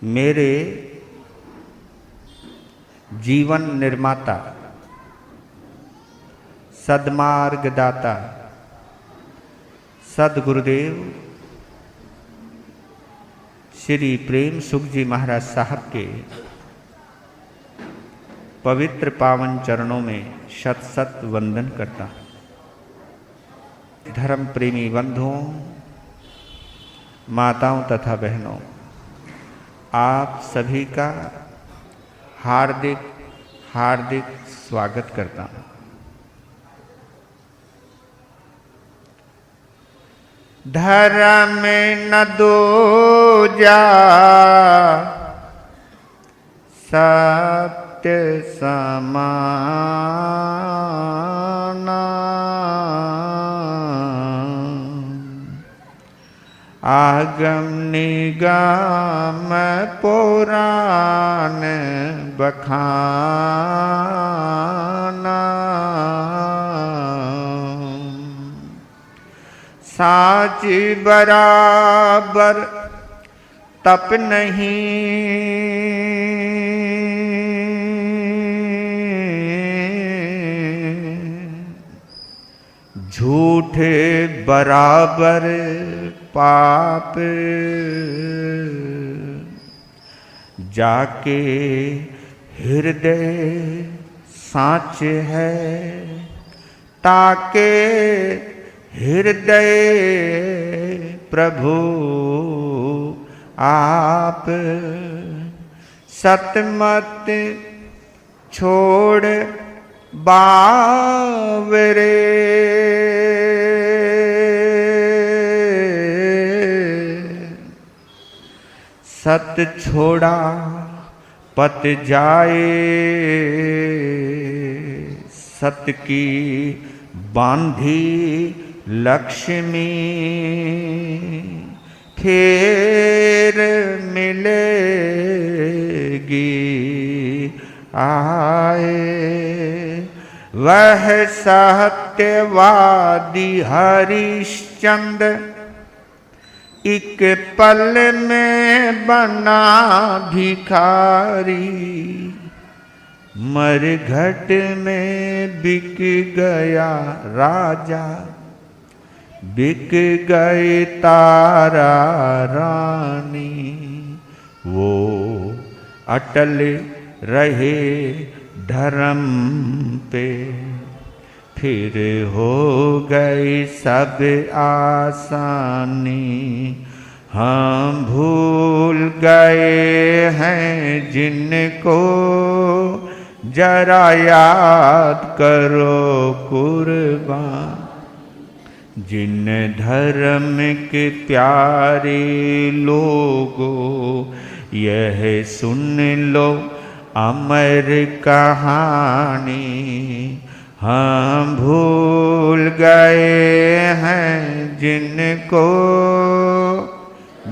मेरे जीवन निर्माता, सद्मार्गदाता सद्गुरुदेव श्री प्रेम सुख जी महाराज साहब के पवित्र पावन चरणों में शत शत वंदन करता हूँ। धर्म प्रेमी बंधुओं, माताओं तथा बहनों, आप सभी का हार्दिक हार्दिक स्वागत करता हूँ। धर्म न दूजा सत्य समाना, आगम निगम पुराण बखाना, साच बराबर तप नहीं, झूठे बराबर पाप, जाके हृदय साच है, ताके हृदय प्रभु आप, सतमत छोड़ बावरे, सत छोड़ा पत जाए, सत की बांधी लक्ष्मी, फिर मिलेगी आए, वह सत्यवादी हरिश्चंद्र एक पल में बना भिखारी, मरघट में बिक गया राजा, बिक गए तारा रानी, वो अटल रहे धर्म पे, फिर हो गई सब आसानी, हम भूल गए हैं जिनको, जरा याद करो कुर्बान, जिन धर्म के प्यारे लोगों, यह सुन लो अमर कहानी, हम भूल गए हैं जिनको,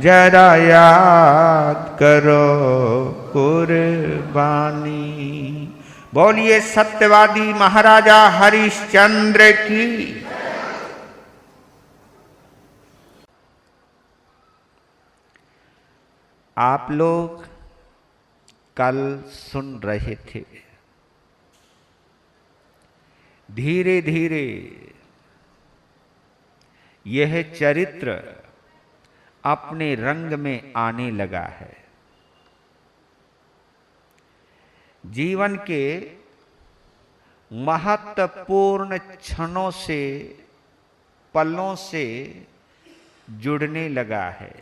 जरा याद करो कुर्बानी। बोलिए सत्यवादी महाराजा हरिश्चंद्र की। आप लोग कल सुन रहे थे, धीरे धीरे यह चरित्र अपने रंग में आने लगा है। जीवन के महत्वपूर्ण क्षणों से, पलों से जुड़ने लगा है।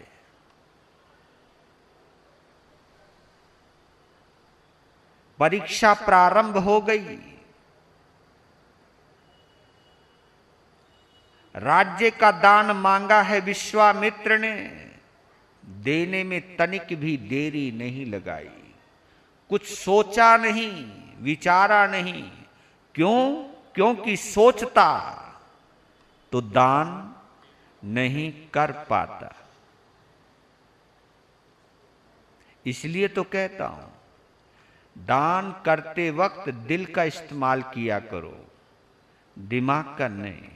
परीक्षा प्रारंभ हो गई। राज्य का दान मांगा है विश्वामित्र ने, देने में तनिक भी देरी नहीं लगाई। कुछ सोचा नहीं, विचारा नहीं। क्यों? क्योंकि सोचता तो दान नहीं कर पाता। इसलिए तो कहता हूं, दान करते वक्त दिल का इस्तेमाल किया करो, दिमाग का नहीं।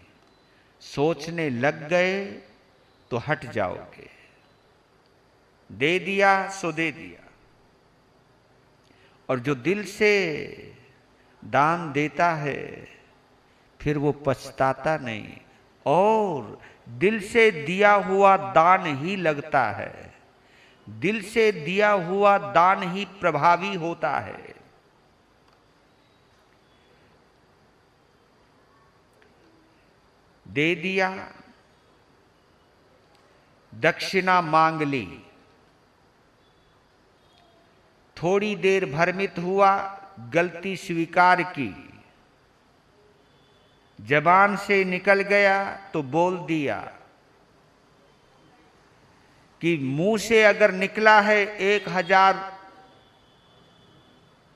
सोचने लग गए तो हट जाओगे। दे दिया सो दे दिया। और जो दिल से दान देता है फिर वो पछताता नहीं, और दिल से दिया हुआ दान ही लगता है, दिल से दिया हुआ दान ही प्रभावी होता है। दे दिया, दक्षिणा मांग ली, थोड़ी देर भ्रमित हुआ, गलती स्वीकार की, जबान से निकल गया तो बोल दिया कि मुंह से अगर निकला है 1000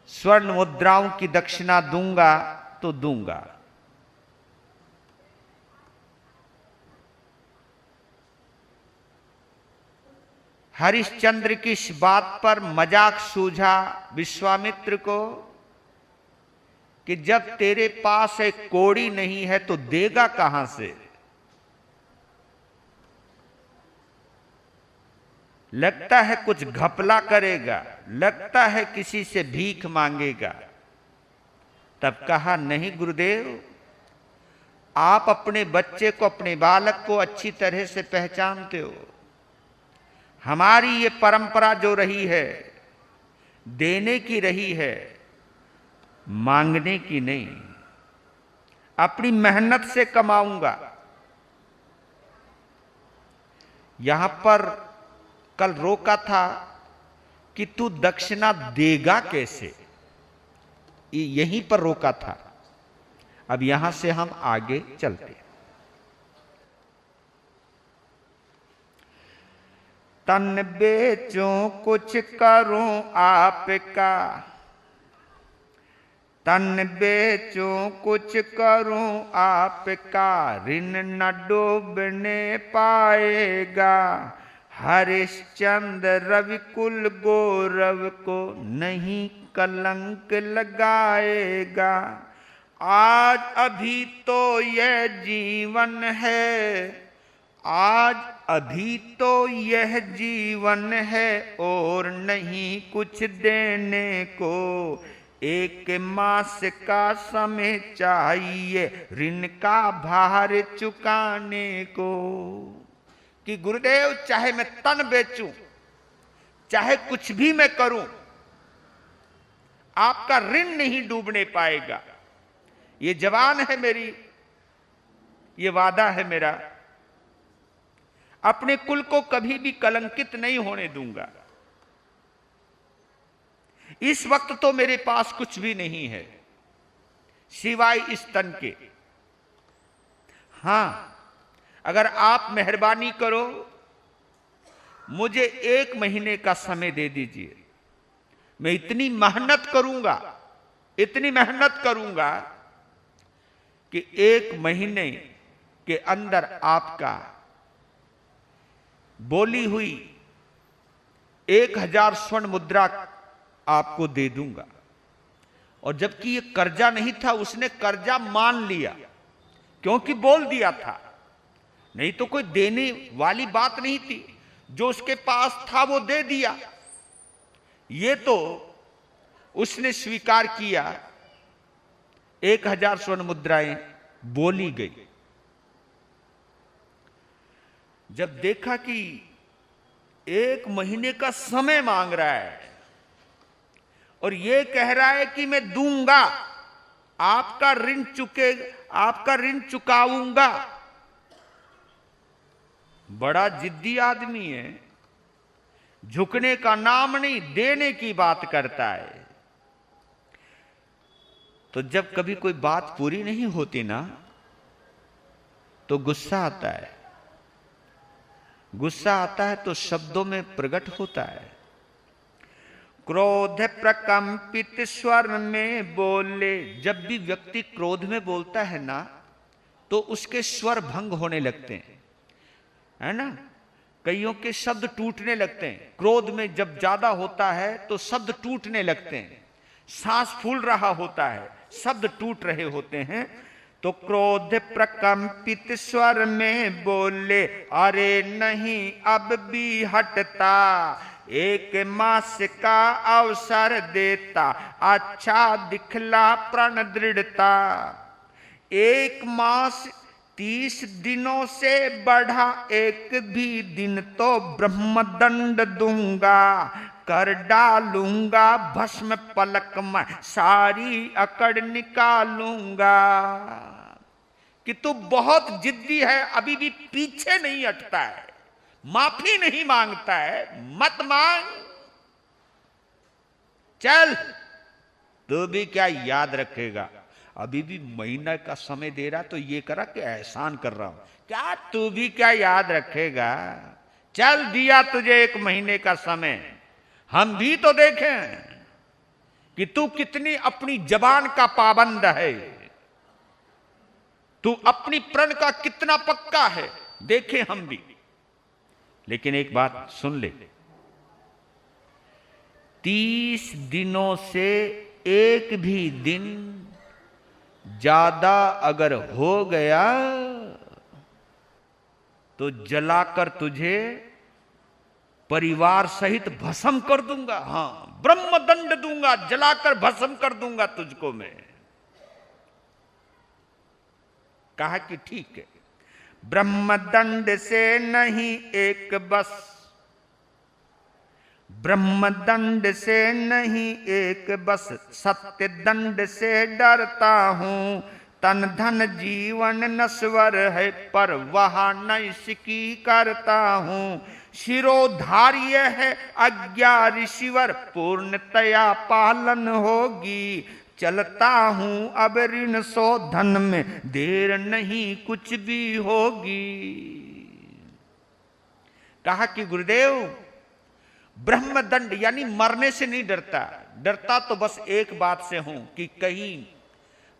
स्वर्ण मुद्राओं की दक्षिणा दूंगा तो दूंगा। हरिश्चंद्र की इस बात पर मजाक सूझा विश्वामित्र को कि जब तेरे पास एक कौड़ी नहीं है तो देगा कहां से। लगता है कुछ घपला करेगा, लगता है किसी से भीख मांगेगा। तब कहा, नहीं गुरुदेव, आप अपने बच्चे को, अपने बालक को अच्छी तरह से पहचानते हो। हमारी ये परंपरा जो रही है, देने की रही है, मांगने की नहीं। अपनी मेहनत से कमाऊंगा। यहां पर कल रोका था कि तू दक्षिणा देगा कैसे, यहीं पर रोका था। अब यहां से हम आगे चलते हैं। तन बेचूं कुछ करूं आपका, तन बेचूं कुछ करूं आपका, ऋण न डूबने पाएगा। हरिश्चंद्र रविकुल गौरव को नहीं कलंक लगाएगा। आज अभी तो यह जीवन है, आज अभी तो यह जीवन है, और नहीं कुछ देने को। 1 मास का समय चाहिए ऋण का भार चुकाने को। कि गुरुदेव, चाहे मैं तन बेचूं, चाहे कुछ भी मैं करूं, आपका ऋण नहीं डूबने पाएगा। ये जवान है मेरी, ये वादा है मेरा, अपने कुल को कभी भी कलंकित नहीं होने दूंगा। इस वक्त तो मेरे पास कुछ भी नहीं है सिवाय इस तन के। हां, अगर आप मेहरबानी करो, मुझे 1 महीने का समय दे दीजिए। मैं इतनी मेहनत करूंगा, इतनी मेहनत करूंगा कि 1 महीने के अंदर आपका बोली हुई 1000 स्वर्ण मुद्रा आपको दे दूंगा। और जबकि ये कर्जा नहीं था, उसने कर्जा मान लिया क्योंकि बोल दिया था, नहीं तो कोई देने वाली बात नहीं थी। जो उसके पास था वो दे दिया। ये तो उसने स्वीकार किया। 1000 स्वर्ण मुद्राएं बोली गई। जब देखा कि 1 महीने का समय मांग रहा है और ये कह रहा है कि मैं दूंगा, आपका ऋण आपका ऋण चुकाऊंगा। बड़ा जिद्दी आदमी है, झुकने का नाम नहीं, देने की बात करता है। तो जब कभी कोई बात पूरी नहीं होती ना, तो गुस्सा आता है। गुस्सा आता है तो शब्दों में प्रकट होता है। क्रोध प्रकंपित स्वर में बोले। जब भी व्यक्ति क्रोध में बोलता है ना, तो उसके स्वर भंग होने लगते हैं, है ना। कईयों के शब्द टूटने लगते हैं। क्रोध में जब ज्यादा होता है तो शब्द टूटने लगते हैं। सांस फूल रहा होता है, शब्द टूट रहे होते हैं। तो क्रोध प्रकंपित स्वर में बोले, अरे नहीं अब भी हटता, एक मास का अवसर देता, अच्छा दिखला प्रण दृढ़ता। 1 मास 30 दिनों से बढ़ा, एक भी दिन तो ब्रह्मदंड दूंगा, कर डालूंगा भस्म पलक में, सारी अकड़ निकालूंगा। कि तू बहुत जिद्दी है, अभी भी पीछे नहीं हटता है, माफी नहीं मांगता है, मत मांग, चल। तू भी क्या याद रखेगा, अभी भी महीना का समय दे रहा तो ये करा कि एहसान कर रहा हूं, क्या तू भी क्या याद रखेगा, चल दिया तुझे 1 महीने का समय, हम भी तो देखें कि तू कितनी अपनी जबान का पाबंद है, तू अपनी प्रण का कितना पक्का है, देखें हम भी। लेकिन एक बात सुन ले, 30 दिनों से एक भी दिन ज्यादा अगर हो गया तो जलाकर तुझे परिवार सहित भस्म कर दूंगा। हां, ब्रह्मदंड दूंगा, जलाकर भस्म कर दूंगा तुझको मैं। कहा कि ठीक है, ब्रह्मदंड से नहीं एक बस, ब्रह्मदंड से नहीं एक बस, सत्य दंड से डरता हूं, तन धन जीवन नश्वर है, पर वह नैष्की करता हूं, शिरोधार्य है आज्ञा ऋषिवर, पूर्णतया पालन होगी, चलता हूं अब ऋण शोधन में, देर नहीं कुछ भी होगी। कहा कि गुरुदेव, ब्रह्मदंड यानी मरने से नहीं डरता, डरता तो बस एक बात से हूं कि कहीं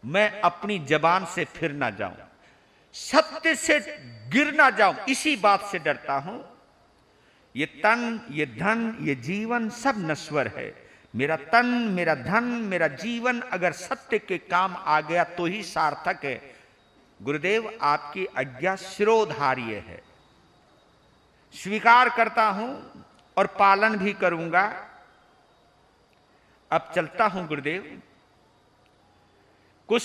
मैं अपनी जबान से फिर ना जाऊं, सत्य से गिर ना जाऊं, इसी बात से डरता हूं। ये तन, ये धन, ये जीवन सब नश्वर है, मेरा तन, मेरा धन, मेरा जीवन अगर सत्य के काम आ गया तो ही सार्थक है। गुरुदेव आपकी आज्ञा शिरोधार्य है, स्वीकार करता हूं और पालन भी करूंगा। अब चलता हूं गुरुदेव, कुछ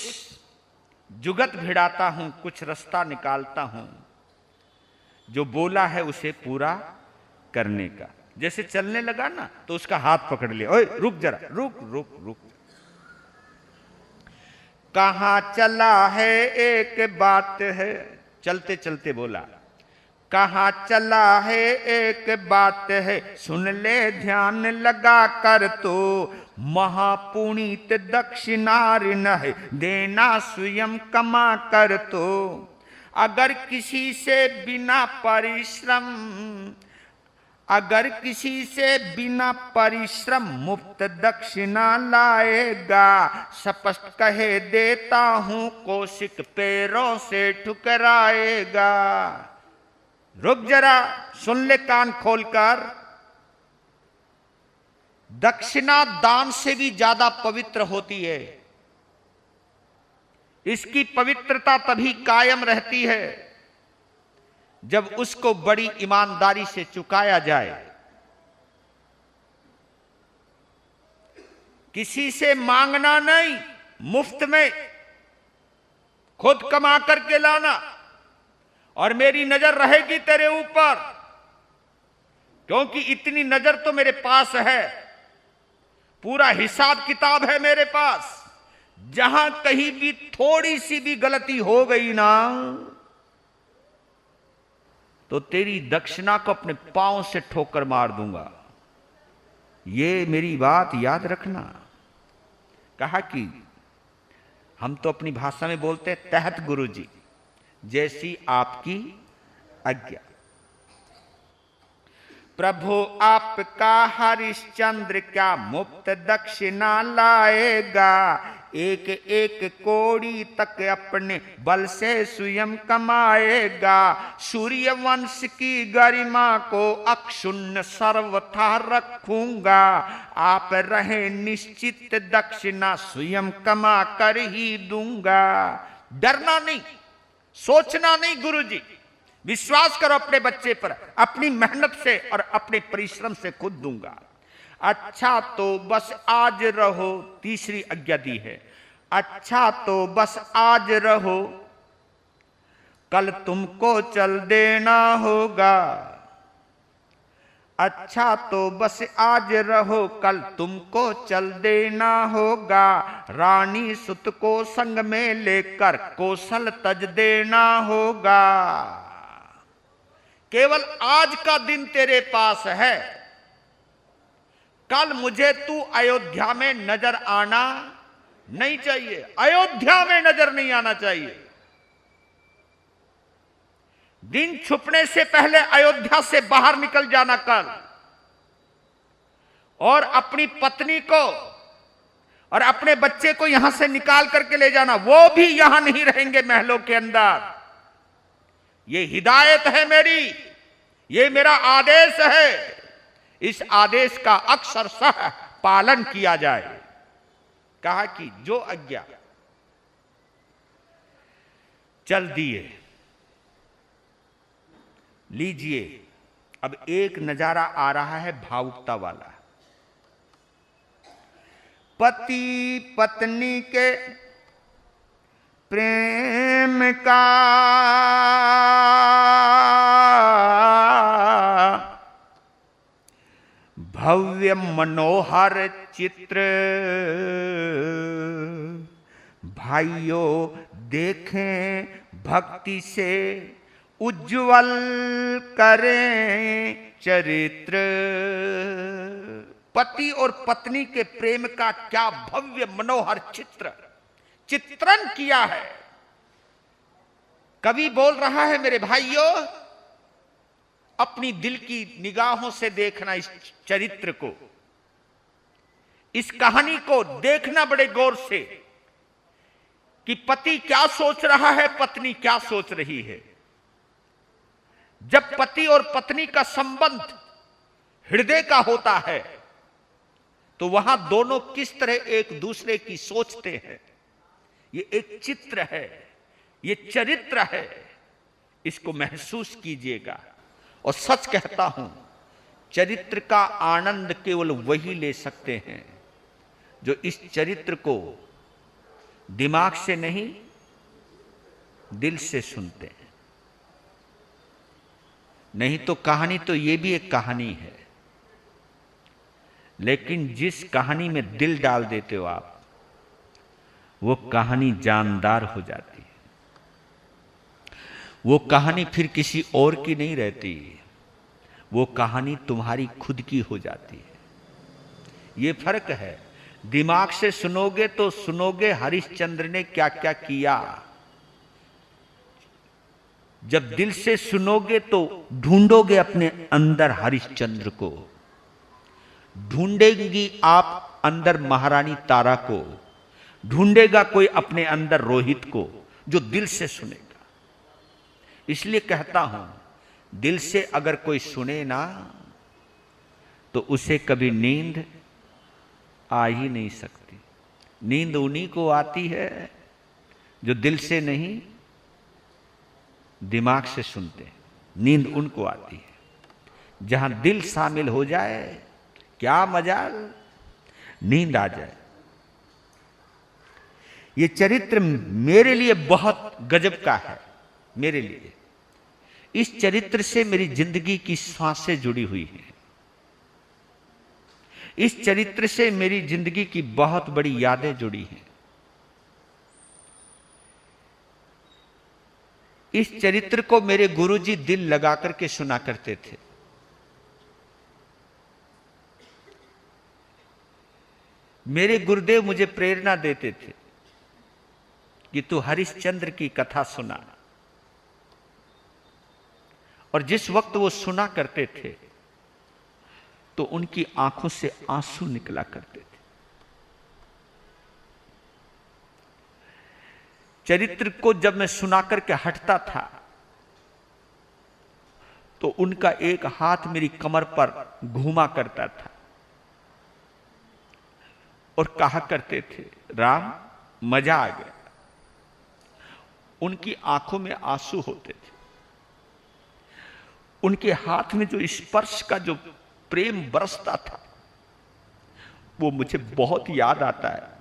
जुगत भिड़ाता हूं, कुछ रास्ता निकालता हूं, जो बोला है उसे पूरा करने का। जैसे चलने लगा ना तो उसका हाथ पकड़ लिया, ओए रुक जरा, रुक रुक रुक, कहां चला है एक बात है, चलते चलते बोला, कहां चला है एक बात है, सुन ले ध्यान लगा कर, तो महापुनीत दक्षिणारिण है, देना स्वयं कमा कर, तो अगर किसी से बिना परिश्रम, अगर किसी से बिना परिश्रम मुफ्त दक्षिणा लाएगा, स्पष्ट कहे देता हूं कौशिक पैरों से ठुकराएगा। रुक जरा, सुन ले कान खोलकर, दक्षिणा दान से भी ज्यादा पवित्र होती है, इसकी पवित्रता तभी कायम रहती है जब उसको बड़ी ईमानदारी से चुकाया जाए। किसी से मांगना नहीं, मुफ्त में खुद कमा करके लाना, और मेरी नजर रहेगी तेरे ऊपर, क्योंकि इतनी नजर तो मेरे पास है, पूरा हिसाब किताब है मेरे पास। जहां कहीं भी थोड़ी सी भी गलती हो गई ना तो तेरी दक्षिणा को अपने पांव से ठोकर मार दूंगा, ये मेरी बात याद रखना। कहा कि हम तो अपनी भाषा में बोलते हैं तहत गुरुजी, जैसी आपकी आज्ञा। प्रभु आपका हरिश्चंद्र क्या मुफ्त दक्षिणा लाएगा, एक एक कोड़ी तक अपने बल से स्वयं कमाएगा, सूर्य वंश की गरिमा को अक्षुण्ण सर्वथा रखूंगा, आप रहे निश्चित दक्षिणा स्वयं कमा कर ही दूंगा। डरना नहीं, सोचना नहीं गुरुजी, विश्वास करो अपने बच्चे पर, अपनी मेहनत से और अपने परिश्रम से खुद दूंगा। अच्छा तो बस आज रहो, तीसरी आज्ञा दी है, अच्छा तो बस आज रहो, कल तुमको चल देना होगा। अच्छा तो बस आज रहो, कल तुमको चल देना होगा, रानी सुत को संग में लेकर कौशल तज देना होगा। केवल आज का दिन तेरे पास है, कल मुझे तू अयोध्या में नजर आना नहीं चाहिए, अयोध्या में नजर नहीं आना चाहिए। दिन छुपने से पहले अयोध्या से बाहर निकल जाना कल, और अपनी पत्नी को और अपने बच्चे को यहां से निकाल करके ले जाना, वो भी यहां नहीं रहेंगे महलों के अंदर। ये हिदायत है मेरी, ये मेरा आदेश है, इस आदेश का अक्षरशः पालन किया जाए। कहा कि जो आज्ञा, चल दिए। लीजिए, अब एक नजारा आ रहा है भावुकता वाला। पति पत्नी के प्रेम का भव्य मनोहर चित्र, भाइयों देखें भक्ति से उज्ज्वल करें चरित्र। पति और पत्नी के प्रेम का क्या भव्य मनोहर चित्रण किया है। कवि बोल रहा है, मेरे भाइयों अपनी दिल की निगाहों से देखना इस चरित्र को, इस कहानी को देखना बड़े गौर से कि पति क्या सोच रहा है, पत्नी क्या सोच रही है। जब पति और पत्नी का संबंध हृदय का होता है तो वहां दोनों किस तरह एक दूसरे की सोचते हैं, ये एक चित्र है, ये चरित्र है, इसको महसूस कीजिएगा। और सच कहता हूं, चरित्र का आनंद केवल वही ले सकते हैं जो इस चरित्र को दिमाग से नहीं दिल से सुनते हैं। नहीं तो कहानी तो ये भी एक कहानी है, लेकिन जिस कहानी में दिल डाल देते हो आप, वो कहानी जानदार हो जाती है। वो कहानी फिर किसी और की नहीं रहती, वो कहानी तुम्हारी खुद की हो जाती है। ये फर्क है। दिमाग से सुनोगे तो सुनोगे हरिश्चंद्र ने क्या क्या किया, जब दिल से सुनोगे तो ढूंढोगे अपने अंदर हरिश्चंद्र को, ढूंढेंगी आप अंदर महारानी तारा को, ढूंढेगा कोई अपने अंदर रोहित को, जो दिल से सुनेगा। इसलिए कहता हूं, दिल से अगर कोई सुने ना तो उसे कभी नींद आ ही नहीं सकती। नींद उन्हीं को आती है जो दिल से नहीं दिमाग से सुनते हैं। नींद उनको आती है जहां दिल शामिल हो जाए, क्या मजाल, नींद आ जाए। ये चरित्र मेरे लिए बहुत गजब का है। मेरे लिए इस चरित्र से मेरी जिंदगी की सांसें जुड़ी हुई हैं। इस चरित्र से मेरी जिंदगी की बहुत बड़ी यादें जुड़ी हैं। इस चरित्र को मेरे गुरुजी दिल लगा करके सुना करते थे। मेरे गुरुदेव मुझे प्रेरणा देते थे कि तू हरिश्चंद्र की कथा सुना। और जिस वक्त वो सुना करते थे तो उनकी आंखों से आंसू निकला करते थे। चरित्र को जब मैं सुना करके हटता था तो उनका एक हाथ मेरी कमर पर घूमा करता था और कहा करते थे, राम मजा आ गया। उनकी आंखों में आंसू होते थे, उनके हाथ में जो स्पर्श का जो प्रेम बरसता था वो मुझे बहुत याद आता है।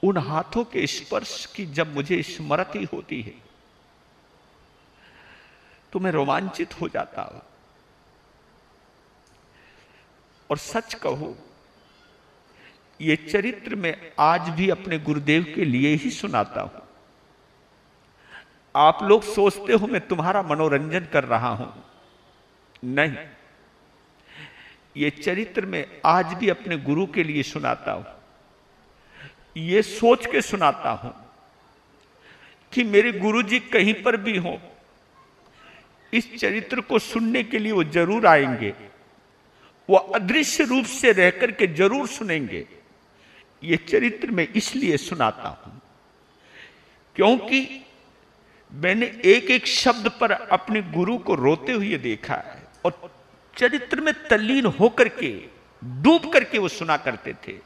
उन हाथों के स्पर्श की जब मुझे स्मृति होती है तो मैं रोमांचित हो जाता हूं। और सच कहूं, ये चरित्र मैं आज भी अपने गुरुदेव के लिए ही सुनाता हूं। आप लोग सोचते हो मैं तुम्हारा मनोरंजन कर रहा हूं, नहीं, ये चरित्र मैं आज भी अपने गुरु के लिए सुनाता हूं। ये सोच के सुनाता हूं कि मेरे गुरु जी कहीं पर भी हों, इस चरित्र को सुनने के लिए वो जरूर आएंगे, वो अदृश्य रूप से रहकर के जरूर सुनेंगे। ये चरित्र मैं इसलिए सुनाता हूं क्योंकि मैंने एक एक शब्द पर अपने गुरु को रोते हुए देखा है और चरित्र में तल्लीन होकर के, डूब करके वो सुना करते थे।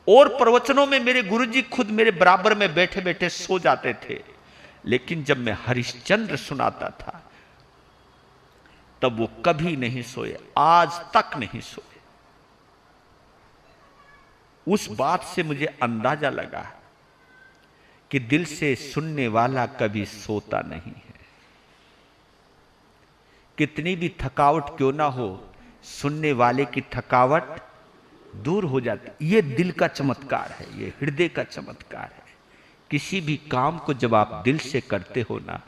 और प्रवचनों में मेरे गुरुजी खुद मेरे बराबर में बैठे बैठे सो जाते थे, लेकिन जब मैं हरिश्चंद्र सुनाता था तब वो कभी नहीं सोए, आज तक नहीं सोए। उस बात से मुझे अंदाजा लगा कि दिल से सुनने वाला कभी सोता नहीं है। कितनी भी थकावट क्यों ना हो, सुनने वाले की थकावट दूर हो जाती। ये दिल का चमत्कार है, ये हृदय का चमत्कार है। किसी भी काम को जब आप दिल से करते हो ना,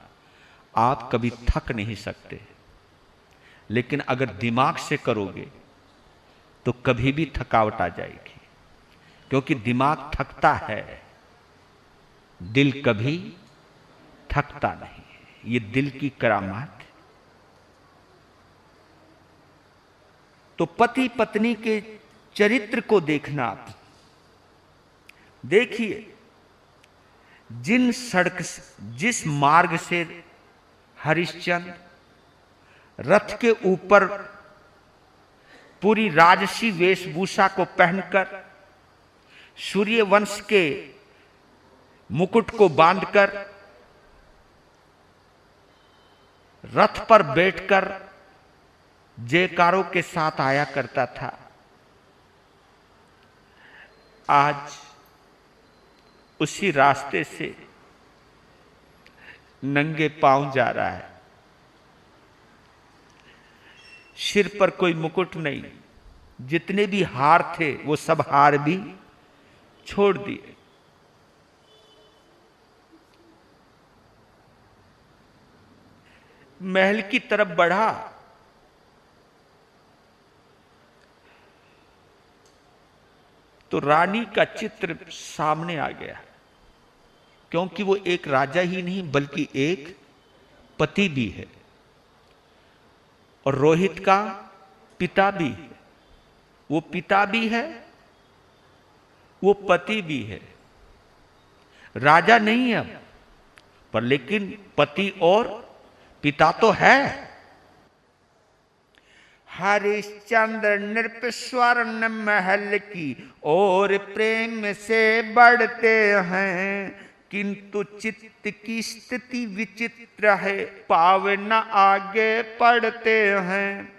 आप कभी थक नहीं सकते, लेकिन अगर दिमाग से करोगे तो कभी भी थकावट आ जाएगी, क्योंकि दिमाग थकता है, दिल कभी थकता नहीं। ये दिल की करामात। तो पति पत्नी के चरित्र को देखना। आप देखिए, जिन सड़क जिस मार्ग से हरिश्चंद्र रथ के ऊपर पूरी राजसी वेशभूषा को पहनकर, सूर्यवंश के मुकुट को बांधकर, रथ पर बैठकर जयकारों के साथ आया करता था, आज उसी रास्ते से नंगे पांव जा रहा है। सिर पर कोई मुकुट नहीं, जितने भी हार थे वो सब हार भी छोड़ दिए। महल की तरफ बढ़ा तो रानी का चित्र सामने आ गया, क्योंकि वो एक राजा ही नहीं बल्कि एक पति भी है, और रोहित का पिता भी है। वो पिता भी है, वो पति भी है। राजा नहीं है अब, पर लेकिन पति और पिता तो है। हरिश्चंद्र नृप स्वर्ण महल की और प्रेम से बढ़ते हैं, किंतु चित्त की स्थिति विचित्र है, पाव न आगे पढ़ते हैं।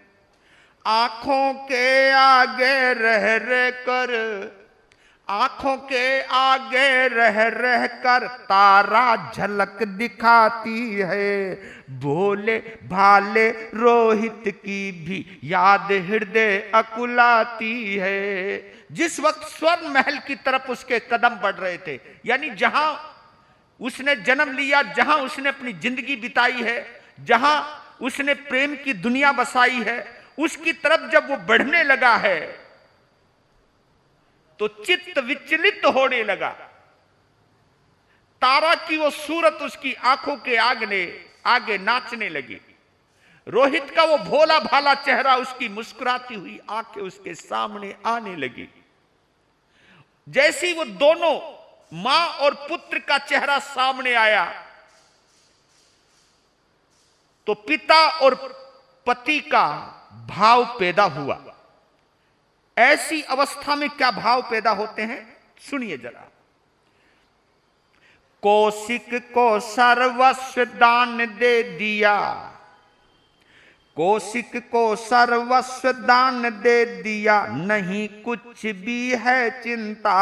आंखों के आगे रह रह कर, आंखों के आगे रह रह कर तारा झलक दिखाती है। भोले भाले रोहित की भी याद हृदय अकुलाती है। जिस वक्त स्वर्ण महल की तरफ उसके कदम बढ़ रहे थे, यानी जहां उसने जन्म लिया, जहां उसने अपनी जिंदगी बिताई है, जहां उसने प्रेम की दुनिया बसाई है, उसकी तरफ जब वो बढ़ने लगा है तो चित्त विचलित होने लगा। तारा की वो सूरत उसकी आंखों के आगे नाचने लगी। रोहित का वो भोला भाला चेहरा, उसकी मुस्कुराती हुई आंखें उसके सामने आने लगी। जैसी वो दोनों मां और पुत्र का चेहरा सामने आया तो पिता और पति का भाव पैदा हुआ। ऐसी अवस्था में क्या भाव पैदा होते हैं, सुनिए जरा। कौशिक को सर्वस्व दान दे दिया, कौशिक को सर्वस्व दान दे दिया, नहीं कुछ भी है चिंता,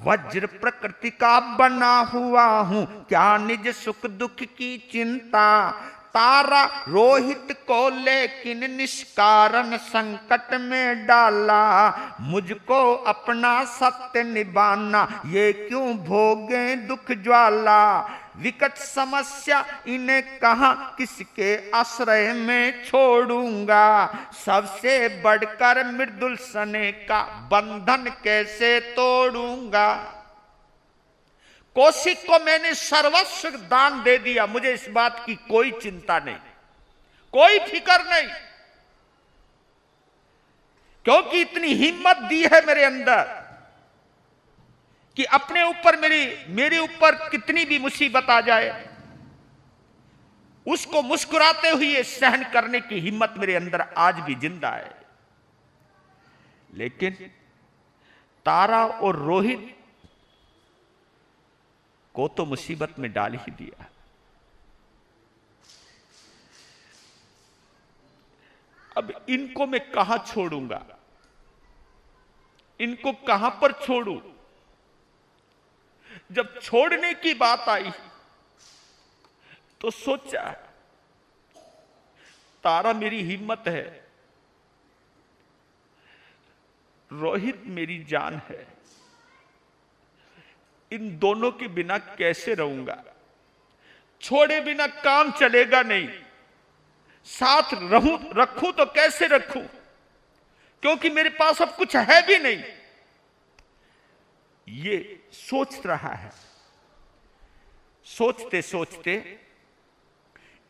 वज्र प्रकृति का बना हुआ हूं, क्या निज सुख दुख की चिंता। तारा रोहित को लेकिन निष्कारण संकट में डाला, मुझको अपना सत्य निभाना, ये क्यों भोगे दुख ज्वाला। विकट समस्या इन्हें कहां किसके आश्रय में छोड़ूंगा, सबसे बढ़कर मृदुल सने का बंधन कैसे तोड़ूंगा। कौशिक को मैंने सर्वस्व दान दे दिया, मुझे इस बात की कोई चिंता नहीं, कोई फिक्र नहीं, क्योंकि इतनी हिम्मत दी है मेरे अंदर कि अपने ऊपर मेरे ऊपर कितनी भी मुसीबत आ जाए, उसको मुस्कुराते हुए सहन करने की हिम्मत मेरे अंदर आज भी जिंदा है। लेकिन तारा और रोहित को तो मुसीबत में डाल ही दिया। अब इनको मैं कहां छोड़ूंगा, इनको कहां पर छोड़ूं। जब छोड़ने की बात आई तो सोचा तारा मेरी हिम्मत है, रोहित मेरी जान है, इन दोनों के बिना कैसे रहूंगा, छोड़े बिना काम चलेगा नहीं, साथ रखूं तो कैसे रखूं, क्योंकि मेरे पास अब कुछ है भी नहीं। ये सोच रहा है। सोचते सोचते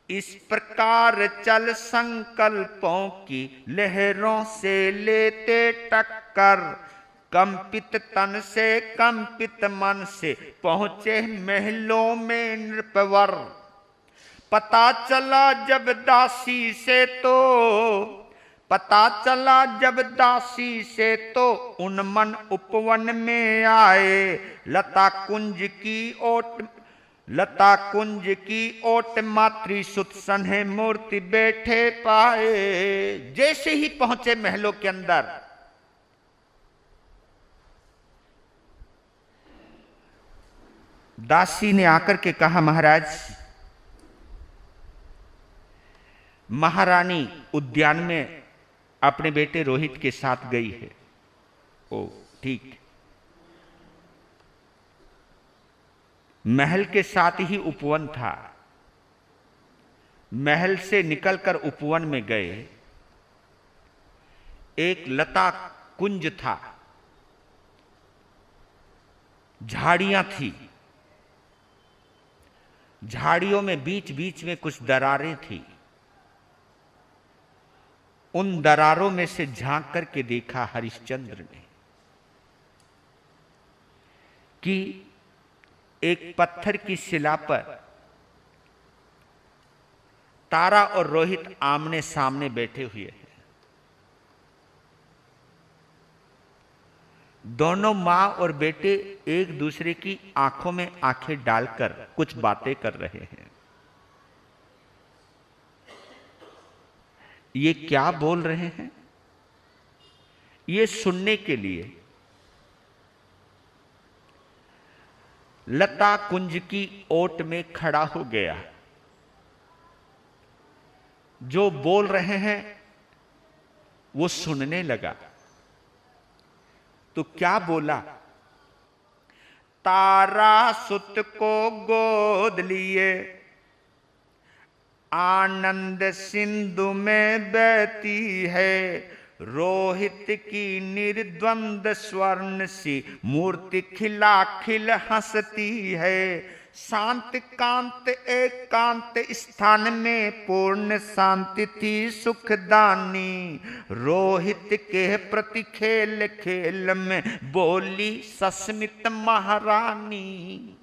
इस प्रकार चल संकल्पों की लहरों से लेते टक्कर, कंपित तन से कंपित मन से पहुंचे महलों में नृपवर। पता चला जब दासी से तो, पता चला जब दासी से तो उन्मन उपवन में आए, लता कुंज की ओट मातृ सुत सन्हे मूर्ति बैठे पाए। जैसे ही पहुंचे महलों के अंदर, दासी ने आकर के कहा, महाराज, महारानी उद्यान में अपने बेटे रोहित के साथ गई है। ओ ठीक। महल के साथ ही उपवन था, महल से निकलकर उपवन में गए। एक लता कुंज था, झाड़ियां थी, झाड़ियों में बीच बीच में कुछ दरारें थी। उन दरारों में से झांक करके देखा हरिश्चंद्र ने कि एक पत्थर की शिला पर तारा और रोहित आमने सामने बैठे हुए हैं। दोनों मां और बेटे एक दूसरे की आंखों में आंखें डालकर कुछ बातें कर रहे हैं। ये क्या बोल रहे हैं, ये सुनने के लिए लता कुंज की ओट में खड़ा हो गया। जो बोल रहे हैं वो सुनने लगा। तो क्या बोला, तारा सुत को गोद लिए आनंद सिंधु में बहती है, रोहित की निर्द्वंद स्वर्ण सी मूर्ति खिला खिल हंसती है। शांत कांत एकांत स्थान में पूर्ण शांति थी सुखदानी, रोहित के प्रति खेल खेल में बोली सस्मित महारानी।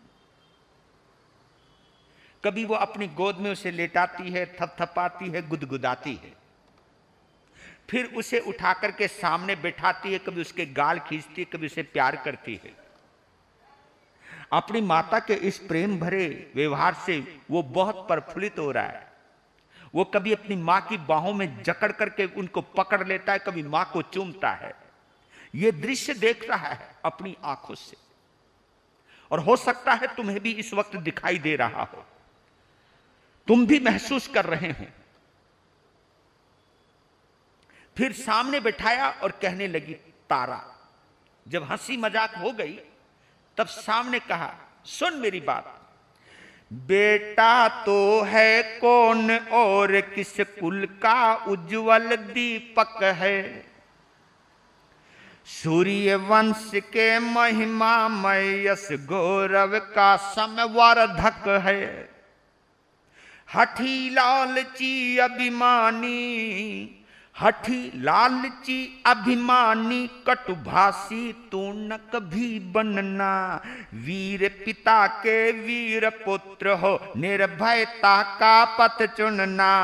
कभी वो अपनी गोद में उसे लेटाती है, थपथपाती है, गुदगुदाती है, फिर उसे उठाकर के सामने बैठाती है, कभी उसके गाल खींचती है, कभी उसे प्यार करती है। अपनी माता के इस प्रेम भरे व्यवहार से वो बहुत प्रफुल्लित हो रहा है। वो कभी अपनी मां की बाहों में जकड़ करके उनको पकड़ लेता है, कभी मां को चूमता है। ये दृश्य देख रहा है अपनी आंखों से, और हो सकता है तुम्हें भी इस वक्त दिखाई दे रहा हो, तुम भी महसूस कर रहे हो। फिर सामने बैठाया और कहने लगी तारा। जब हंसी मजाक हो गई तब सामने कहा, सुन मेरी बात, बेटा तो है कौन और किस कुल का उज्जवल दीपक है, सूर्य वंश के महिमामय यश गौरव का समवर्धक है, हठी लालची अभिमानी, हठी लालची अभिमानी कटुभाषी तू न कभी बनना, वीर पिता के वीर पुत्र हो निर्भयता का पथ चुनना,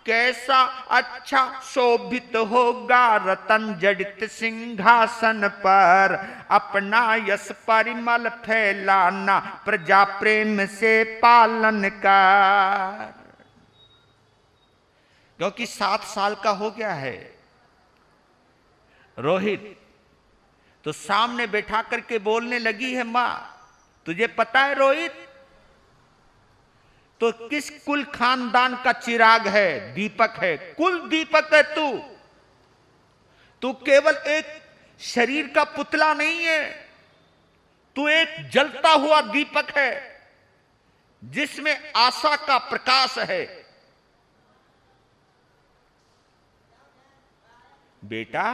कैसा अच्छा शोभित होगा रतन जड़ित सिंहासन पर, अपना यश परिमल फैलाना प्रजा प्रेम से पालन कर। क्योंकि 7 साल का हो गया है रोहित, तो सामने बैठा करके बोलने लगी है, मां तुझे पता है रोहित, तो किस कुल खानदान का चिराग है, दीपक है, कुल दीपक है तू केवल एक शरीर का पुतला नहीं है, तू एक जलता हुआ दीपक है जिसमें आशा का प्रकाश है। बेटा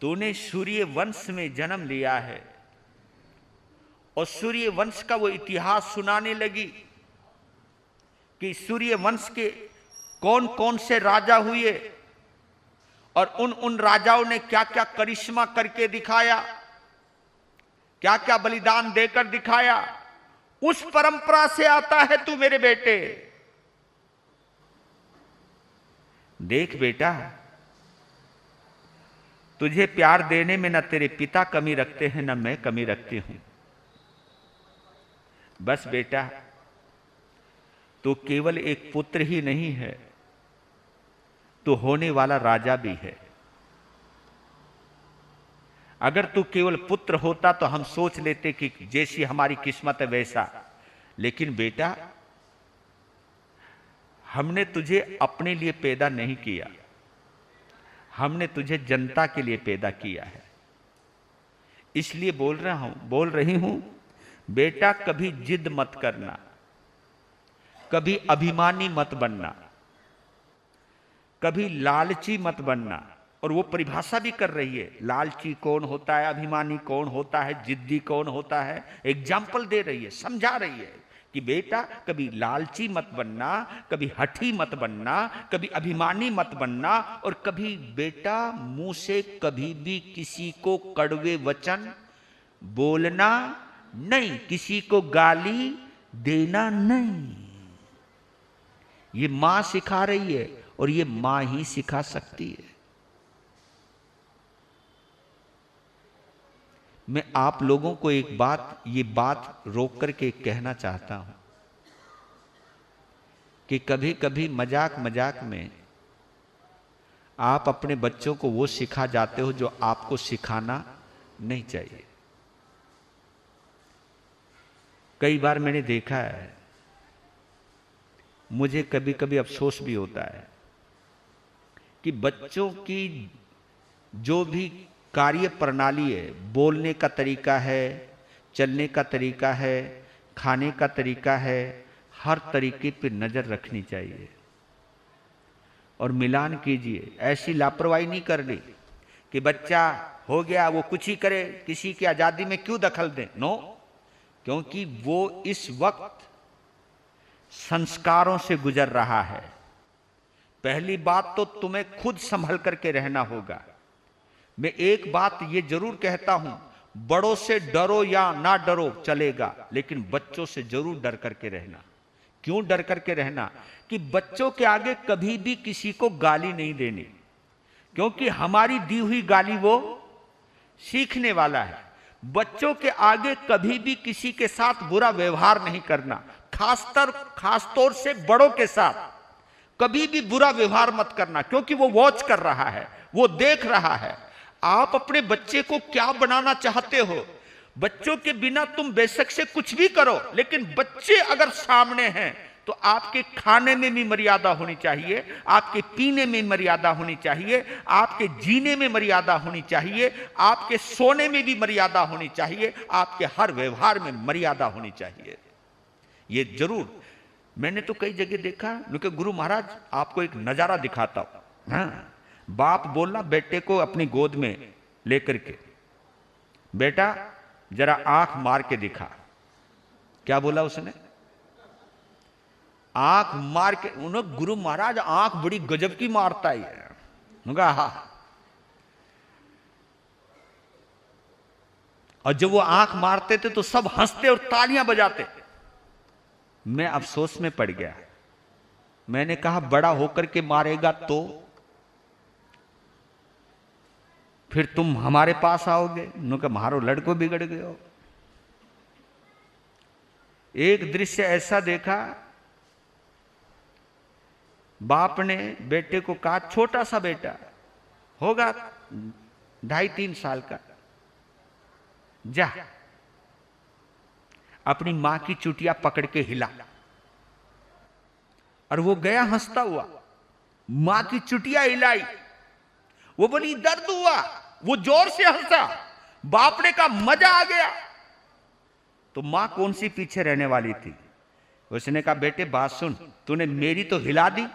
तूने सूर्य वंश में जन्म लिया है, और सूर्य वंश का वो इतिहास सुनाने लगी कि सूर्य वंश के कौन कौन से राजा हुए और उन राजाओं ने क्या क्या करिश्मा करके दिखाया, क्या क्या बलिदान देकर दिखाया। उस परंपरा से आता है तू मेरे बेटे। देख बेटा, तुझे प्यार देने में न तेरे पिता कमी रखते हैं न मैं कमी रखती हूं। बस बेटा, तू केवल एक पुत्र ही नहीं है, तू होने वाला राजा भी है। अगर तू केवल पुत्र होता तो हम सोच लेते कि जैसी हमारी किस्मत है वैसा, लेकिन बेटा हमने तुझे अपने लिए पैदा नहीं किया, हमने तुझे जनता के लिए पैदा किया है। इसलिए बोल रही हूं बेटा, कभी जिद मत करना, कभी अभिमानी मत बनना, कभी लालची मत बनना। और वो परिभाषा भी कर रही है, लालची कौन होता है, अभिमानी कौन होता है, जिद्दी कौन होता है, एग्जाम्पल दे रही है, समझा रही है कि बेटा कभी लालची मत बनना, कभी हठी मत बनना, कभी अभिमानी मत बनना, और कभी बेटा मुंह से कभी भी किसी को कड़वे वचन बोलना नहीं, किसी को गाली देना नहीं। ये मां सिखा रही है और ये मां ही सिखा सकती है। मैं आप लोगों को ये बात रोक करके कहना चाहता हूं कि कभी कभी मजाक मजाक में आप अपने बच्चों को वो सिखा जाते हो जो आपको सिखाना नहीं चाहिए। कई बार मैंने देखा है, मुझे कभी कभी अफसोस भी होता है कि बच्चों की जो भी कार्य प्रणाली है, बोलने का तरीका है, चलने का तरीका है, खाने का तरीका है, हर तरीके पर नजर रखनी चाहिए और मिलान कीजिए। ऐसी लापरवाही नहीं करनी कि बच्चा हो गया वो कुछ ही करे, किसी की आजादी में क्यों दखल दें। नो, क्योंकि वो इस वक्त संस्कारों से गुजर रहा है। पहली बात तो तुम्हें खुद संभल करके रहना होगा। मैं एक बात ये जरूर कहता हूं, बड़ों से डरो या ना डरो चलेगा, लेकिन बच्चों से जरूर डर करके रहना। क्यों डर करके रहना? कि बच्चों के आगे कभी भी किसी को गाली नहीं देनी, क्योंकि हमारी दी हुई गाली वो सीखने वाला है। बच्चों के आगे कभी भी किसी के साथ बुरा व्यवहार नहीं करना, खासतौर से बड़ों के साथ कभी भी बुरा व्यवहार मत करना, क्योंकि वो वॉच कर रहा है, वो देख रहा है। आप अपने बच्चे को क्या बनाना चाहते हो? बच्चों के बिना तुम बेशक से कुछ भी करो, लेकिन बच्चे अगर सामने हैं तो आपके खाने में भी मर्यादा होनी चाहिए, आपके पीने में मर्यादा होनी चाहिए, आपके जीने में मर्यादा होनी चाहिए, आपके सोने में भी मर्यादा होनी चाहिए, आपके हर व्यवहार में मर्यादा होनी चाहिए। ये जरूर मैंने तो कई जगह देखा, क्योंकि गुरु महाराज आपको एक नजारा दिखाता हूं। हाँ, बाप बोलना बेटे को अपनी गोद में लेकर के, बेटा जरा आंख मार के दिखा। क्या बोला उसने? आंख मार के। उन्होंने गुरु महाराज आंख बड़ी गजब की मारता है। और जब वो आंख मारते थे तो सब हंसते और तालियां बजाते। मैं अफसोस में पड़ गया। मैंने कहा बड़ा होकर के मारेगा तो फिर तुम हमारे पास आओगे? उन्होंने मारो लड़को बिगड़ गए हो। एक दृश्य ऐसा देखा, बाप ने बेटे को कहा, छोटा सा बेटा होगा 2.5-3 साल का, जा अपनी मां की चुटिया पकड़ के हिला। और वो गया हंसता हुआ, मां की चुटिया हिलाई। वो बोली दर्द हुआ, वो जोर से हंसा। बाप ने कहा मजा आ गया। तो मां कौन सी पीछे रहने वाली थी? उसने कहा बेटे बात सुन, तूने मेरी तो हिला दी,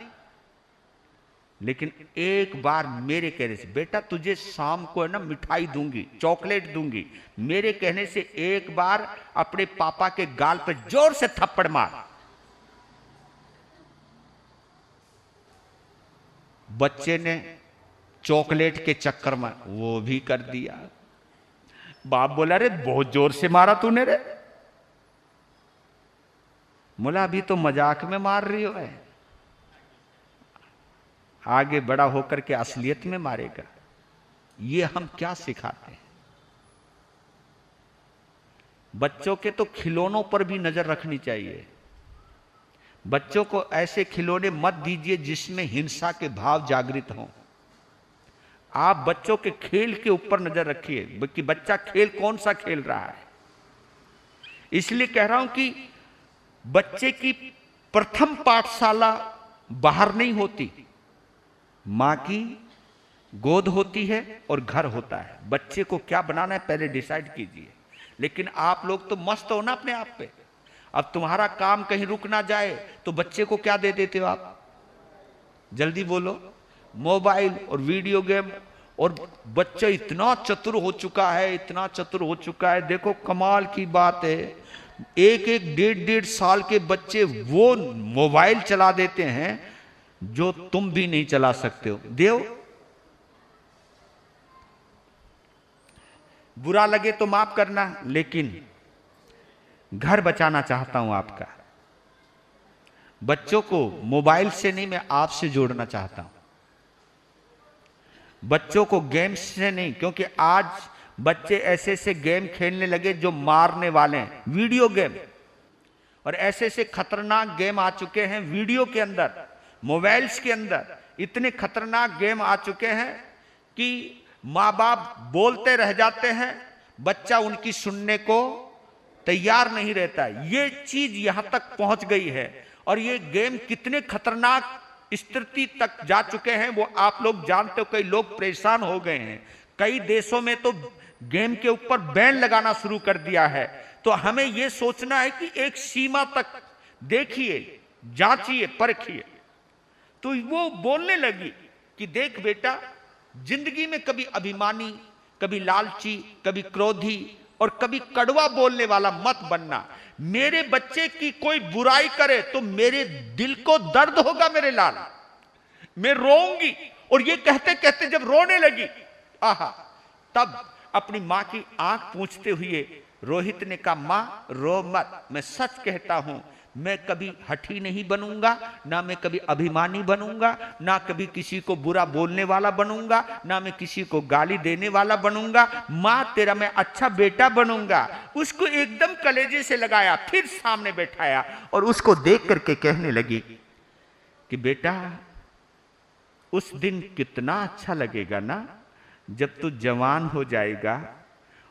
लेकिन एक बार मेरे कहने से, बेटा तुझे शाम को है ना मिठाई दूंगी, चॉकलेट दूंगी, मेरे कहने से एक बार अपने पापा के गाल पे जोर से थप्पड़ मार। बच्चे ने चॉकलेट के चक्कर में वो भी कर दिया। बाप बोला रे बहुत जोर से मारा तूने रे। बोला अभी तो मजाक में मार रही हो, है आगे बड़ा होकर के असलियत में मारेगा। ये हम क्या सिखाते हैं? बच्चों के तो खिलौनों पर भी नजर रखनी चाहिए। बच्चों को ऐसे खिलौने मत दीजिए जिसमें हिंसा के भाव जागृत हों। आप बच्चों के खेल के ऊपर नजर रखिए कि बच्चा खेल कौन सा खेल रहा है। इसलिए कह रहा हूं कि बच्चे की प्रथम पाठशाला बाहर नहीं होती, मां की गोद होती है और घर होता है। बच्चे को क्या बनाना है पहले डिसाइड कीजिए। लेकिन आप लोग तो मस्त हो ना अपने आप पे। अब तुम्हारा काम कहीं रुक ना जाए तो बच्चे को क्या दे देते हो आप? जल्दी बोलो। मोबाइल और वीडियो गेम। और बच्चा इतना चतुर हो चुका है, इतना चतुर हो चुका है। देखो कमाल की बात है, 1-1, 1.5 साल के बच्चे वो मोबाइल चला देते हैं जो तुम भी नहीं चला सकते हो। देव बुरा लगे तो माफ करना, लेकिन घर बचाना चाहता हूं आपका। बच्चों को मोबाइल से नहीं, मैं आपसे जोड़ना चाहता हूं। बच्चों को गेम्स से नहीं, क्योंकि आज बच्चे ऐसे ऐसे गेम खेलने लगे जो मारने वाले हैं। वीडियो गेम, और ऐसे ऐसे खतरनाक गेम आ चुके हैं वीडियो के अंदर, मोबाइल्स के अंदर। इतने खतरनाक गेम आ चुके हैं कि माँ बाप बोलते रह जाते हैं, बच्चा उनकी सुनने को तैयार नहीं रहता है। ये चीज यहां तक पहुंच गई है। और ये गेम कितने खतरनाक स्थिति तक जा चुके हैं वो आप लोग जानते हो। कई लोग परेशान हो गए हैं। कई देशों में तो गेम के ऊपर बैन लगाना शुरू कर दिया है। तो हमें यह सोचना है कि एक सीमा तक देखिए, जांचिए, परखिए। तो वो बोलने लगी कि देख बेटा, जिंदगी में कभी अभिमानी, कभी लालची, कभी क्रोधी और कभी कड़वा बोलने वाला मत बनना। मेरे बच्चे की कोई बुराई करे तो मेरे दिल को दर्द होगा मेरे लाल, मैं रोऊंगी। और ये कहते कहते जब रोने लगी, आहा, तब अपनी मां की आंख पूछते हुए रोहित ने कहा मां रो मत, मैं सच कहता हूं, मैं कभी हठी नहीं बनूंगा, ना मैं कभी अभिमानी बनूंगा, ना कभी किसी को बुरा बोलने वाला बनूंगा, ना मैं किसी को गाली देने वाला बनूंगा। मां तेरा मैं अच्छा बेटा बनूंगा। उसको एकदम कलेजे से लगाया, फिर सामने बैठाया और उसको देख करके कहने लगी कि बेटा उस दिन कितना अच्छा लगेगा ना, जब तू जवान हो जाएगा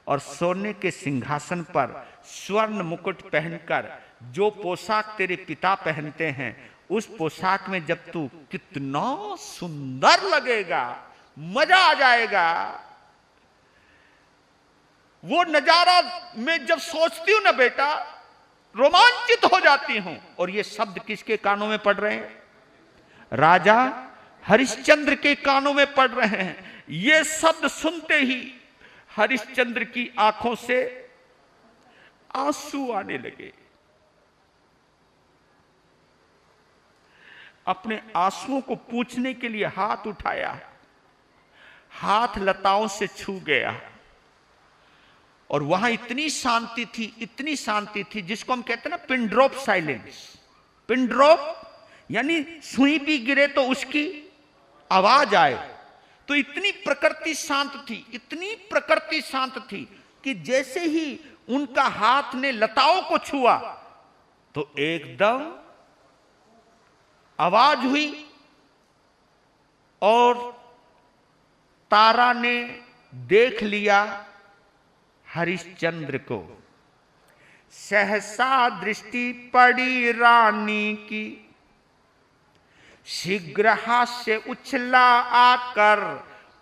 और सोने के सिंहासन पर स्वर्ण मुकुट पहनकर जो पोशाक तेरे पिता पहनते हैं, उस पोशाक में जब तू, कितना सुंदर लगेगा, मजा आ जाएगा। वो नजारा मैं जब सोचती हूं ना बेटा, रोमांचित हो जाती हूं। और ये शब्द किसके कानों में पड़ रहे हैं? राजा हरिश्चंद्र के कानों में पड़ रहे हैं। ये शब्द सुनते ही हरिश्चंद्र की आंखों से आंसू आने लगे। अपने आंसुओं को पूछने के लिए हाथ उठाया, हाथ लताओं से छू गया और वहां इतनी शांति थी, इतनी शांति थी, जिसको हम कहते हैं ना pin drop silence. Pin drop यानी सुई भी गिरे तो उसकी आवाज आए। तो इतनी प्रकृति शांत थी, इतनी प्रकृति शांत थी कि जैसे ही उनका हाथ ने लताओं को छुआ तो एकदम आवाज हुई और तारा ने देख लिया हरिश्चंद्र को। सहसा दृष्टि पड़ी रानी की, शीघ्र हास्य उछला आकर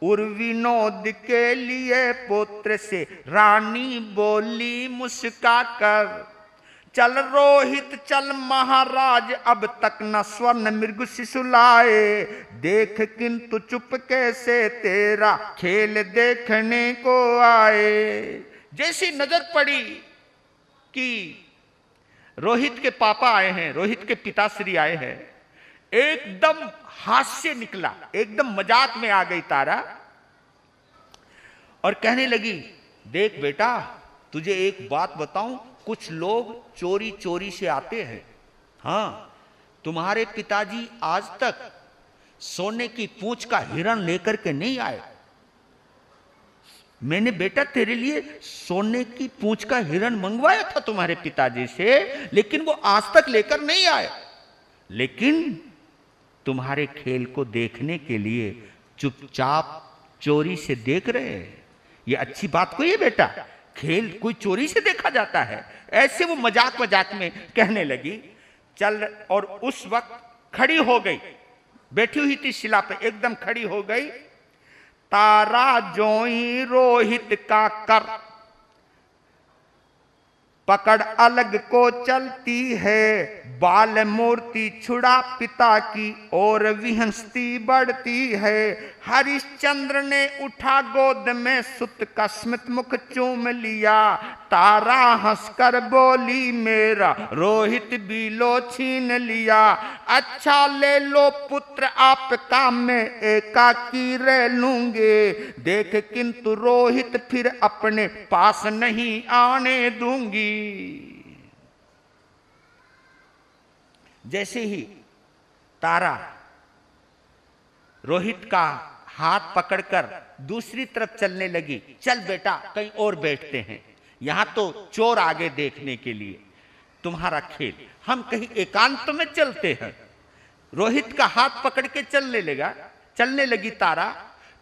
उर्विनोद के लिए पुत्र से रानी बोली मुस्काकर, चल रोहित चल महाराज, अब तक न स्वर्ण मृग शिशु लाए, देख किंतु चुपके से तेरा खेल देखने को आए। जैसी नजर पड़ी कि रोहित के पापा आए हैं, रोहित के पिताश्री आए हैं, एकदम हास्य निकला, एकदम मजाक में आ गई तारा और कहने लगी, देख बेटा तुझे एक बात बताऊं, कुछ लोग चोरी चोरी से आते हैं। हां, तुम्हारे पिताजी आज तक सोने की पूंछ का हिरण लेकर के नहीं आए। मैंने बेटा तेरे लिए सोने की पूंछ का हिरण मंगवाया था तुम्हारे पिताजी से, लेकिन वो आज तक लेकर नहीं आए। लेकिन तुम्हारे खेल को देखने के लिए चुपचाप चोरी से देख रहे हैं। ये अच्छी बात कोई है बेटा? खेल कोई चोरी से देखा जाता है? ऐसे वो मजाक मजाक में कहने लगी। चल, और उस वक्त खड़ी हो गई, बैठी हुई थी शिला पे, एकदम खड़ी हो गई। तारा जोई रोहित का कर पकड़ अलग को चलती है, बाल मूर्ति छुड़ा पिता की और विहंसती बढ़ती है। हरिश्चंद्र ने उठा गोद में सुत का स्मित मुख चूम लिया, तारा हंसकर बोली मेरा रोहित भी लो छीन लिया। अच्छा ले लो पुत्र आपका मैं एकाकी रह लूंगे, देख किंतु रोहित फिर अपने पास नहीं आने दूंगी। जैसे ही तारा रोहित का हाथ पकड़कर दूसरी तरफ चलने लगी, चल बेटा कहीं और बैठते हैं, यहां तो चोर आगे देखने के लिए, तुम्हारा खेल, हम कहीं एकांत में चलते हैं। रोहित का हाथ पकड़ के चलने लगी तारा।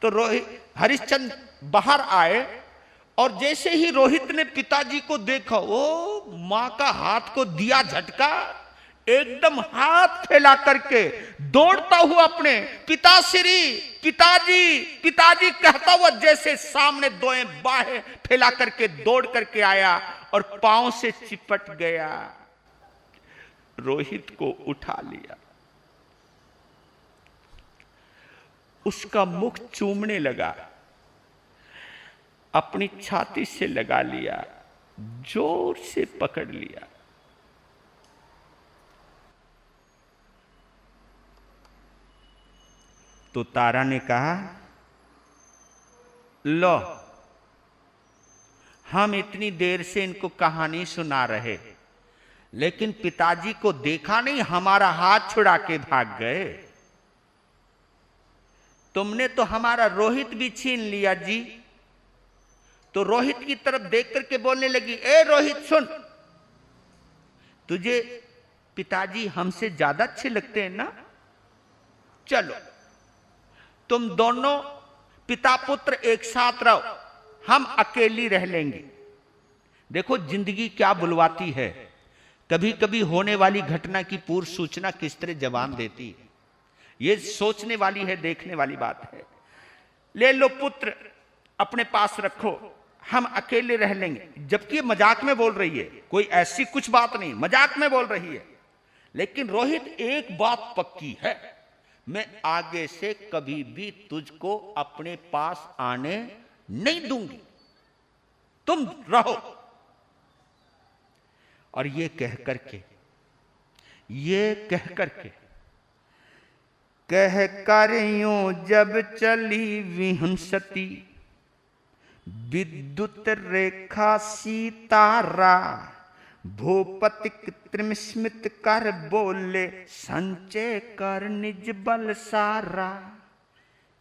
तो रोहित हरिश्चंद्र बाहर आए और जैसे ही रोहित ने पिताजी को देखा, ओ मां का हाथ को दिया झटका, एकदम हाथ फैला करके दौड़ता हुआ अपने पिताजी कहता हुआ जैसे सामने दोएं बाहें फैला करके दौड़ करके आया और पांव से चिपट गया, रोहित को उठा लिया, उसका मुख चूमने लगा, अपनी छाती से लगा लिया, जोर से पकड़ लिया। तो तारा ने कहा, लो हम इतनी देर से इनको कहानी सुना रहे, लेकिन पिताजी को देखा नहीं, हमारा हाथ छुड़ा के भाग गए। तुमने तो हमारा रोहित भी छीन लिया जी। तो रोहित की तरफ देख करके बोलने लगी, ए रोहित सुन, तुझे पिताजी हमसे ज्यादा अच्छे लगते हैं ना, चलो तुम दोनों पिता पुत्र एक साथ रहो, हम अकेली रह लेंगे। देखो जिंदगी क्या बुलवाती है, कभी कभी होने वाली घटना की पूर्व सूचना किस तरह जवान देती है, ये सोचने वाली है, देखने वाली बात है। ले लो पुत्र अपने पास रखो, हम अकेले रह लेंगे। जबकि मजाक में बोल रही है, कोई ऐसी कुछ बात नहीं, मजाक में बोल रही है। लेकिन रोहित एक बात पक्की है, मैं आगे से कभी भी तुझको अपने पास आने नहीं दूंगी, तुम रहो। और ये कह कर यूं जब चली विहंसती, विद्युत रेखा सीतारा, भूपति कृत्रिम स्मित कर बोले, संचय कर निज बल सारा।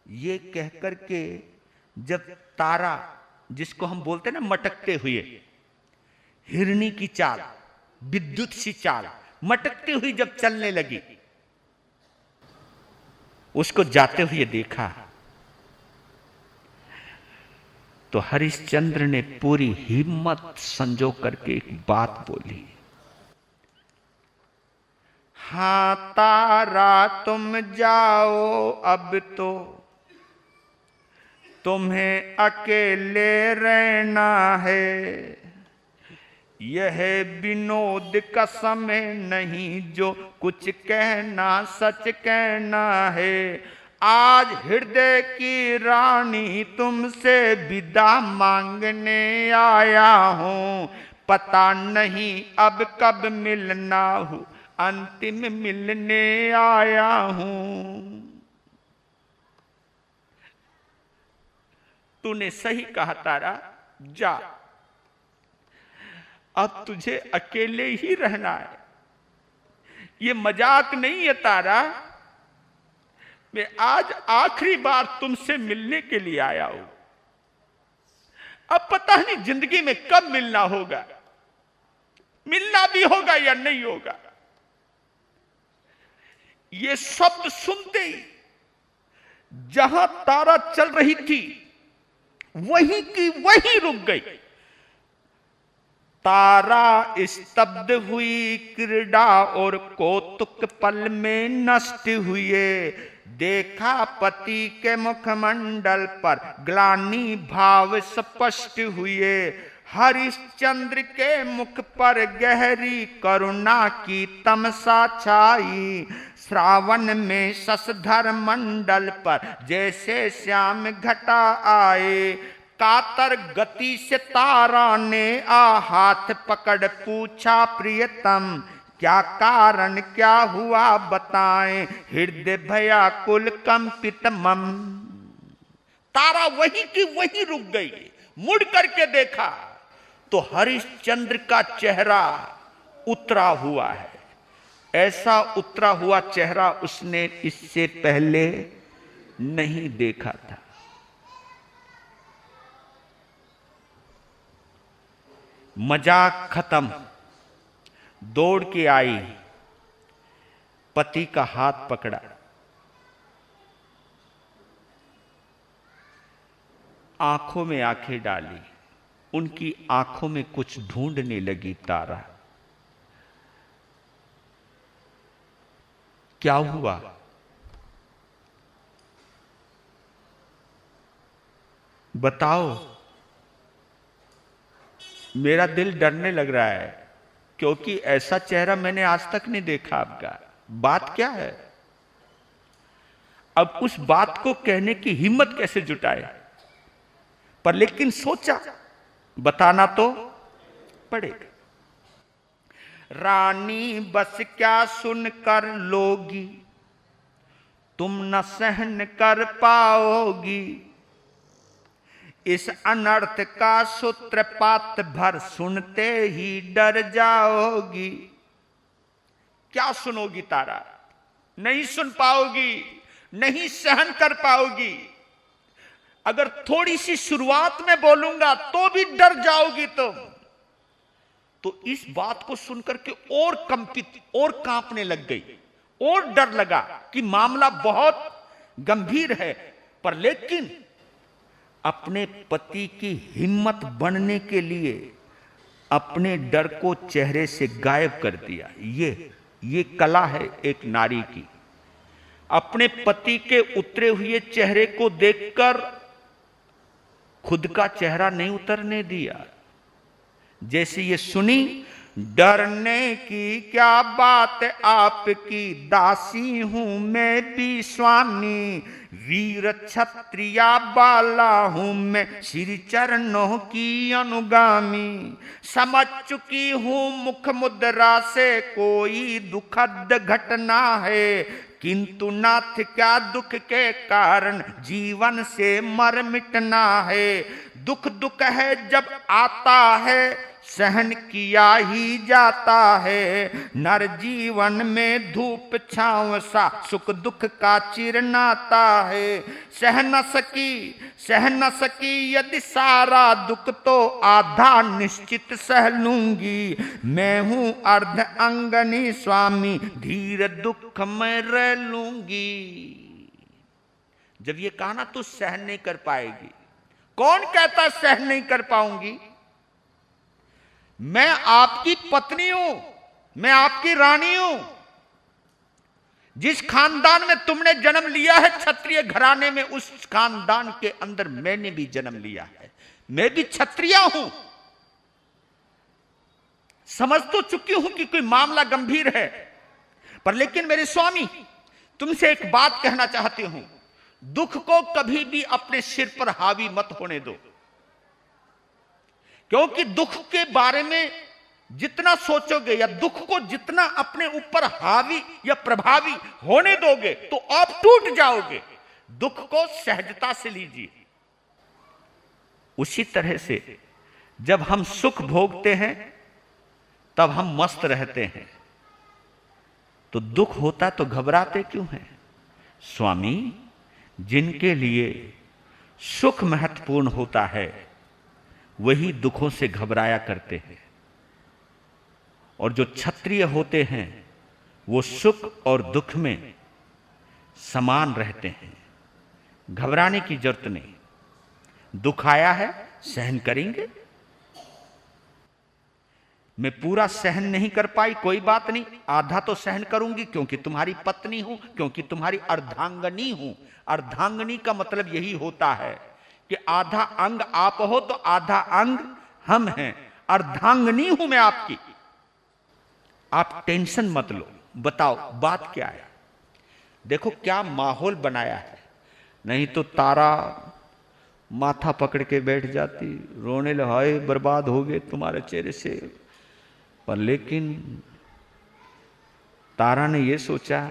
ये कह करके जब तारा, जिसको हम बोलते हैं ना मटकते हुए, हिरनी की चाल, विद्युत सी चाल, मटकती हुई जब चलने लगी, उसको जाते हुए देखा तो हरिश्चंद्र ने पूरी हिम्मत संजो करके एक बात बोली, हां तारा तुम जाओ, अब तो तुम्हें अकेले रहना है। यह विनोद का समय नहीं, जो कुछ कहना सच कहना है। आज हृदय की रानी तुमसे विदा मांगने आया हूं, पता नहीं अब कब मिलना हो, अंतिम मिलने आया हूं। तूने सही कहा तारा, जा, अब तुझे अकेले ही रहना है। ये मजाक नहीं है तारा, मैं आज आखिरी बार तुमसे मिलने के लिए आया हूं। अब पता नहीं जिंदगी में कब मिलना होगा, मिलना भी होगा या नहीं होगा। ये शब्द सुनते ही जहां तारा चल रही थी वहीं की वहीं रुक गई। तारा स्तब्ध हुई, क्रीड़ा और कौतुक पल में नष्ट हुए। देखा पति के मुखमंडल पर ग्लानि भाव स्पष्ट हुए। हरिश्चंद्र के मुख पर गहरी करुणा की तमसा छाई। श्रावण में शशधर मंडल पर जैसे श्याम घटा आए। कातर गति से तारा ने हाथ पकड़ पूछा, प्रियतम क्या कारण, क्या हुआ बताएं, हृदय भयाकुल कंपित मम। तारा वहीं की वहीं रुक गई। मुड़ करके देखा तो हरिश्चंद्र का चेहरा उतरा हुआ है। ऐसा उतरा हुआ चेहरा उसने इससे पहले नहीं देखा था। मजाक खत्म, दौड़ के आई, पति का हाथ पकड़ा, आंखों में आंखें डाली, उनकी आंखों में कुछ ढूंढने लगी तारा। क्या हुआ? बताओ, मेरा दिल डरने लग रहा है, क्योंकि ऐसा चेहरा मैंने आज तक नहीं देखा आपका। बात क्या है? अब उस बात को कहने की हिम्मत कैसे जुटाए, पर लेकिन सोचा बताना तो पड़ेगा। रानी बस क्या सुनकर लोगी, तुम न सहन कर पाओगी। इस अनर्थ का सूत्रपात भर सुनते ही डर जाओगी। क्या सुनोगी तारा? नहीं सुन पाओगी, नहीं सहन कर पाओगी। अगर थोड़ी सी शुरुआत में बोलूंगा तो भी डर जाओगी तुम। तो इस बात को सुनकर के और कंपित और कांपने लग गई, और डर लगा कि मामला बहुत गंभीर है। पर लेकिन अपने पति की हिम्मत बढ़ने के लिए अपने डर को चेहरे से गायब कर दिया। ये कला है एक नारी की। अपने पति के उतरे हुए चेहरे को देखकर खुद का चेहरा नहीं उतरने दिया। जैसे ये सुनी, डरने की क्या बात, आपकी दासी हूं मैं भी स्वामी, वीर क्षत्रिया बाला हूं मैं श्री चरणों की अनुगामी, समझ चुकी हूं मुख मुद्रा से कोई दुखद घटना है, किंतु नाथ क्या दुख के कारण जीवन से मर मिटना है, दुख दुख है जब आता है सहन किया ही जाता है, नर जीवन में धूप छांव सा सुख दुख का चिर नाता है, सह न सकी यदि सारा दुख तो आधा निश्चित सह लूंगी, मैं हूं अर्ध अंगनी स्वामी धीर दुख में रह लूंगी। जब ये कहा ना तू सहन नहीं कर पाएगी, कौन कहता सहन नहीं कर पाऊंगी? मैं आपकी पत्नी हूं, मैं आपकी रानी हूं। जिस खानदान में तुमने जन्म लिया है क्षत्रिय घराने में, उस खानदान के अंदर मैंने भी जन्म लिया है, मैं भी क्षत्रिय हूं। समझ तो चुकी हूं कि कोई मामला गंभीर है, पर लेकिन मेरे स्वामी तुमसे एक बात कहना चाहती हूं, दुख को कभी भी अपने सिर पर हावी मत होने दो, क्योंकि दुख के बारे में जितना सोचोगे या दुख को जितना अपने ऊपर हावी या प्रभावी होने दोगे तो आप टूट जाओगे। दुख को सहजता से लीजिए। उसी तरह से जब हम सुख भोगते हैं तब हम मस्त रहते हैं, तो दुख होता तो घबराते क्यों हैं? स्वामी, जिनके लिए सुख महत्वपूर्ण होता है वही दुखों से घबराया करते हैं, और जो क्षत्रिय होते हैं वो सुख और दुख में समान रहते हैं। घबराने की जरूरत नहीं। दुख आया है, सहन करेंगे। मैं पूरा सहन नहीं कर पाई, कोई बात नहीं, आधा तो सहन करूंगी, क्योंकि तुम्हारी पत्नी हूं, क्योंकि तुम्हारी अर्धांगनी हूं। अर्धांगनी का मतलब यही होता है कि आधा अंग आप हो तो आधा अंग हम हैं। अर्धांगनी हूं मैं आपकी। आप टेंशन मत लो। बताओ बात क्या है? देखो क्या माहौल बनाया है, नहीं तो तारा माथा पकड़ के बैठ जाती, रोने लगे, हाय बर्बाद हो गए तुम्हारे चेहरे से। पर लेकिन तारा ने यह सोचा,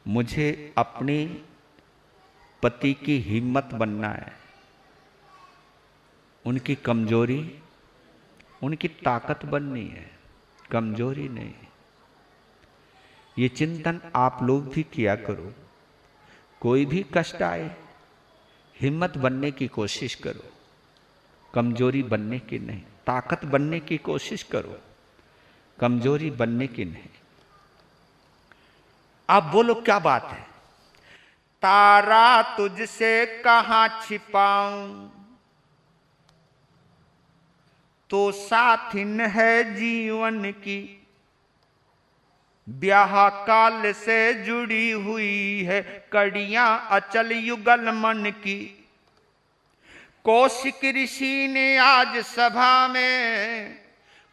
मुझे अपनी पति की हिम्मत बनना है, उनकी कमजोरी उनकी ताकत बननी है, कमजोरी नहीं। ये चिंतन आप लोग भी किया करो। कोई भी कष्ट आए, हिम्मत बनने की कोशिश करो, कमजोरी बनने की नहीं। ताकत बनने की कोशिश करो, कमजोरी बनने की नहीं। आप बोलो क्या बात है? तारा तुझसे कहां छिपाऊं, तो साथिन है जीवन की, ब्याह काल से जुड़ी हुई है कड़ियां अचल युगल मन की। कौशिक ऋषि ने आज सभा में,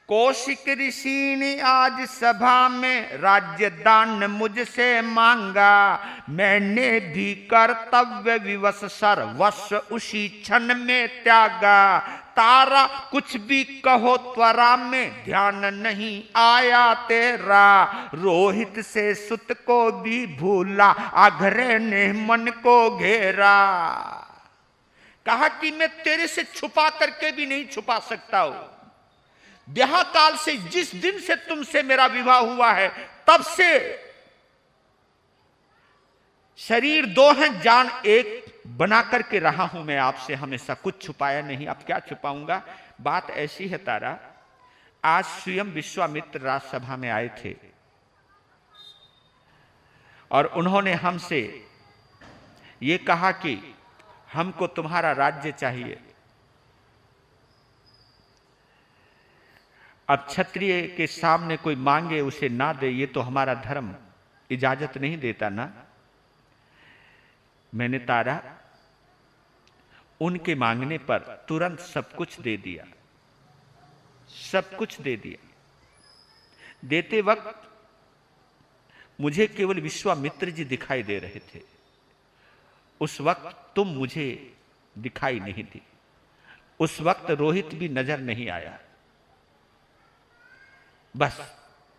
कौशिक ऋषि ने आज सभा में राज्य दान मुझसे मांगा। मैंने भी कर्तव्य विवश सर्वस्व उसी क्षण में त्यागा। तारा कुछ भी कहो त्वरा में ध्यान नहीं आया तेरा। रोहित से सुत को भी भूला, आघरे ने मन को घेरा। कहा कि मैं तेरे से छुपा करके भी नहीं छुपा सकता हूं। ब्याह काल से, जिस दिन से तुमसे मेरा विवाह हुआ है तब से शरीर दो हैं, जान एक बना करके रहा हूं मैं आपसे हमेशा, कुछ छुपाया नहीं। अब क्या छुपाऊंगा? बात ऐसी है तारा, आज स्वयं विश्वामित्र राजसभा में आए थे और उन्होंने हमसे ये कहा कि हमको तुम्हारा राज्य चाहिए। अब क्षत्रिय के सामने कोई मांगे उसे ना दे, ये तो हमारा धर्म इजाजत नहीं देता ना। मैंने तारा उनके मांगने पर तुरंत सब कुछ दे दिया, सब कुछ दे दिया। देते वक्त मुझे केवल विश्वामित्र जी दिखाई दे रहे थे, उस वक्त तुम मुझे दिखाई नहीं दी, उस वक्त रोहित भी नजर नहीं आया। बस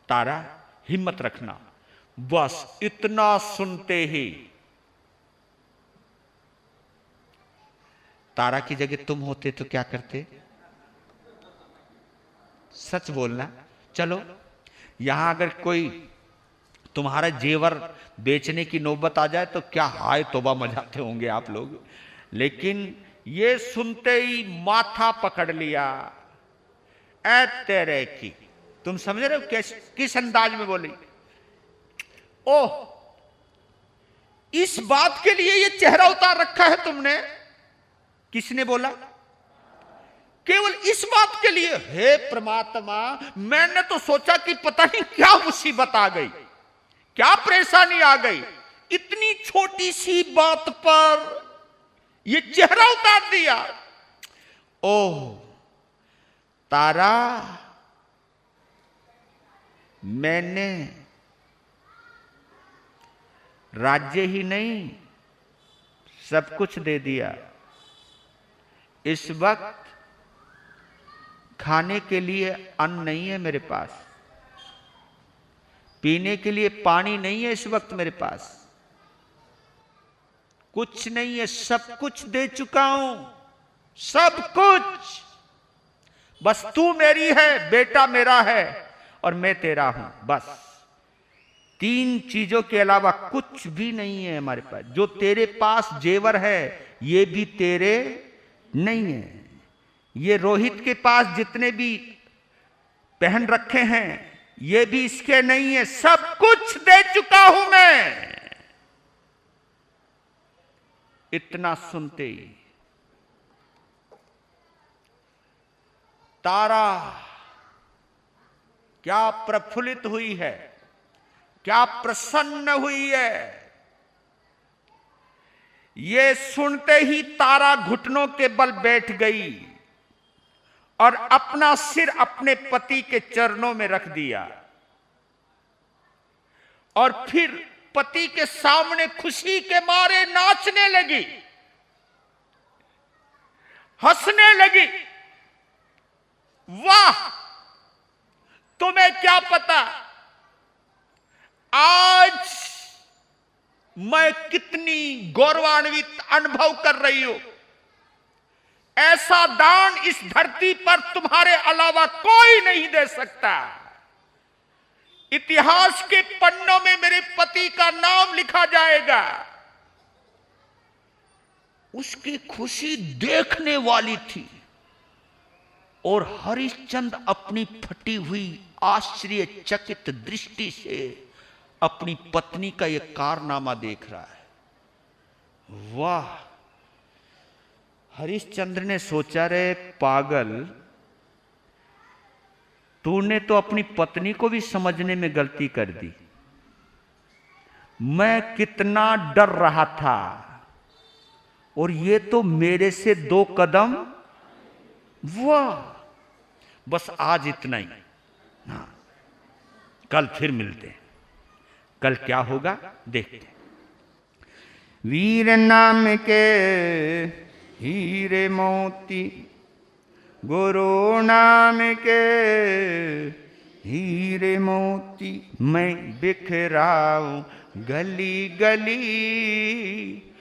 तारा हिम्मत रखना, बस इतना सुनते ही तारा की जगह तुम होते तो क्या करते? सच बोलना। चलो यहां अगर कोई तुम्हारा जेवर बेचने की नौबत आ जाए तो क्या हाय तौबा मचाते होंगे आप लोग। लेकिन ये सुनते ही माथा पकड़ लिया। ऐ तेरे की, तुम समझ रहे हो किस अंदाज में बोली? ओह, इस बात के लिए ये चेहरा उतार रखा है तुमने? किसने बोला? केवल इस बात के लिए? हे परमात्मा, मैंने तो सोचा कि पता नहीं क्या मुसीबत आ गई, क्या परेशानी आ गई, इतनी छोटी सी बात पर ये चेहरा उतार दिया। ओह तारा, मैंने राज्य ही नहीं सब कुछ दे दिया। इस वक्त खाने के लिए अन्न नहीं है मेरे पास, पीने के लिए पानी नहीं है इस वक्त मेरे पास, कुछ नहीं है, सब कुछ दे चुका हूं, सब कुछ। बस तू मेरी है, बेटा मेरा है और मैं तेरा हूं, बस। तीन चीजों के अलावा कुछ भी नहीं है हमारे पास। जो तेरे पास जेवर है ये भी तेरे नहीं है। ये रोहित के पास जितने भी पहन रखे हैं ये भी इसके नहीं है, सब कुछ दे चुका हूं मैं। इतना सुनते ही तारा क्या प्रफुल्लित हुई है, क्या प्रसन्न हुई है। ये सुनते ही तारा घुटनों के बल बैठ गई और अपना सिर अपने पति के चरणों में रख दिया और फिर पति के सामने खुशी के मारे नाचने लगी, हंसने लगी। वाह, तुम्हें क्या पता आज मैं कितनी गौरवान्वित अनुभव कर रही हूं। ऐसा दान इस धरती पर तुम्हारे अलावा कोई नहीं दे सकता। इतिहास के पन्नों में मेरे पति का नाम लिखा जाएगा। उसकी खुशी देखने वाली थी और हरिश्चंद्र अपनी फटी हुई आश्चर्यचकित दृष्टि से अपनी पत्नी का यह कारनामा देख रहा है। वाह, हरिश्चंद्र ने सोचा, रे पागल, तूने तो अपनी पत्नी को भी समझने में गलती कर दी। मैं कितना डर रहा था और ये तो मेरे से 2 कदम। वाह, बस आज इतना ही। हाँ, कल फिर मिलते हैं। कल क्या होगा देखते हैं। वीर नाम के हीरे मोती, गुरु नाम के हीरे मोती, मैं बिखराऊं गली गली,